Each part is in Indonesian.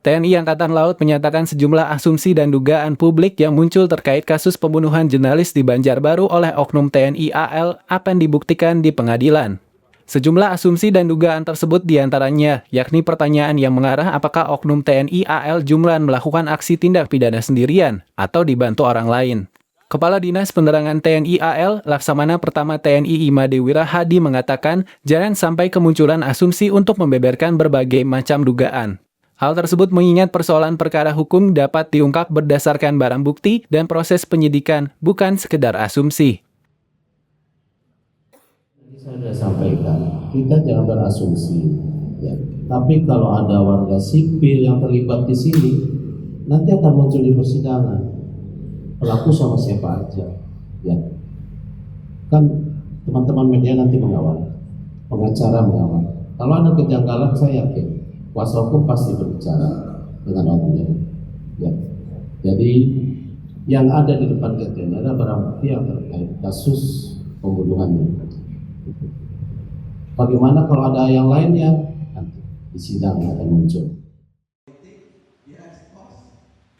TNI Angkatan Laut menyatakan sejumlah asumsi dan dugaan publik yang muncul terkait kasus pembunuhan jurnalis di Banjarbaru oleh oknum TNI AL akan dibuktikan di pengadilan. Sejumlah asumsi dan dugaan tersebut diantaranya, yakni pertanyaan yang mengarah apakah oknum TNI AL Jumlan melakukan aksi tindak pidana sendirian atau dibantu orang lain. Kepala Dinas Penerangan TNI AL, Laksamana Pertama TNI Imadewira Hadi mengatakan, jangan sampai kemunculan asumsi untuk membeberkan berbagai macam dugaan. Hal tersebut mengingat persoalan perkara hukum dapat diungkap berdasarkan barang bukti dan proses penyidikan, bukan sekedar asumsi. Saya sudah sampaikan, kita jangan berasumsi. Ya. Tapi kalau ada warga sipil yang terlibat di sini, nanti akan muncul di persidangan. Pelaku sama siapa aja. Ya. Kan teman-teman media nanti mengawal, pengacara mengawal. Kalau ada kejanggalan, saya yakin kuasa hukum pasti berbicara dengan argumen. Ya. Jadi yang ada di depan kita adalah barang bukti yang terkait kasus pembunuhannya. Bagaimana kalau ada yang lainnya? Nanti di sidang akan muncul.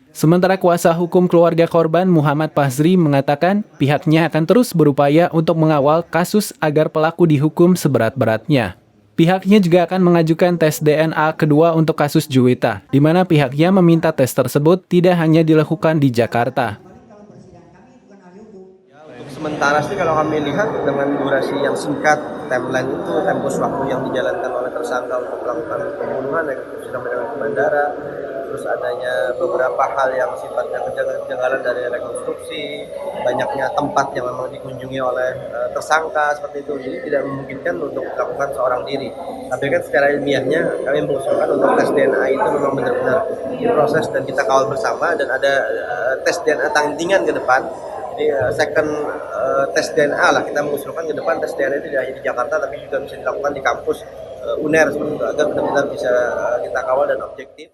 Sementara kuasa hukum keluarga korban Muhammad Fazri mengatakan pihaknya akan terus berupaya untuk mengawal kasus agar pelaku dihukum seberat-beratnya. Pihaknya juga akan mengajukan tes DNA kedua untuk kasus Juwita, di mana pihaknya meminta tes tersebut tidak hanya dilakukan di Jakarta. Untuk sementara sih kalau kami lihat dengan durasi yang singkat, timeline itu, tempus waktu yang dijalankan oleh tersangka untuk melakukan pembunuhan, sudah mendarat ke bandara, terus adanya beberapa hal yang sifatnya kejanggalan dari rekonstruksi, banyaknya tempat yang memang dikunjungi oleh tersangka seperti itu, jadi tidak memungkinkan untuk dilakukan seorang diri. Tapi kan secara ilmiahnya kami mengusulkan untuk tes DNA itu memang benar-benar diproses dan kita kawal bersama, dan ada tes DNA tandingan ke depan. Jadi second tes DNA lah kita mengusulkan ke depan, tes DNA itu tidak hanya di Jakarta tapi juga bisa dilakukan di kampus UNER seperti itu, agar benar-benar bisa kita kawal dan objektif.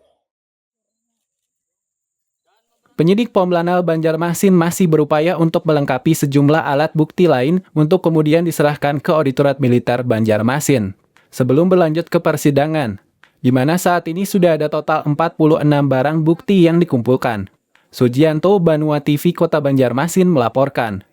Penyidik Pom Lanal Banjarmasin masih berupaya untuk melengkapi sejumlah alat bukti lain untuk kemudian diserahkan ke Auditorat Militer Banjarmasin sebelum berlanjut ke persidangan, di mana saat ini sudah ada total 46 barang bukti yang dikumpulkan. Sujianto, Banua TV Kota Banjarmasin melaporkan.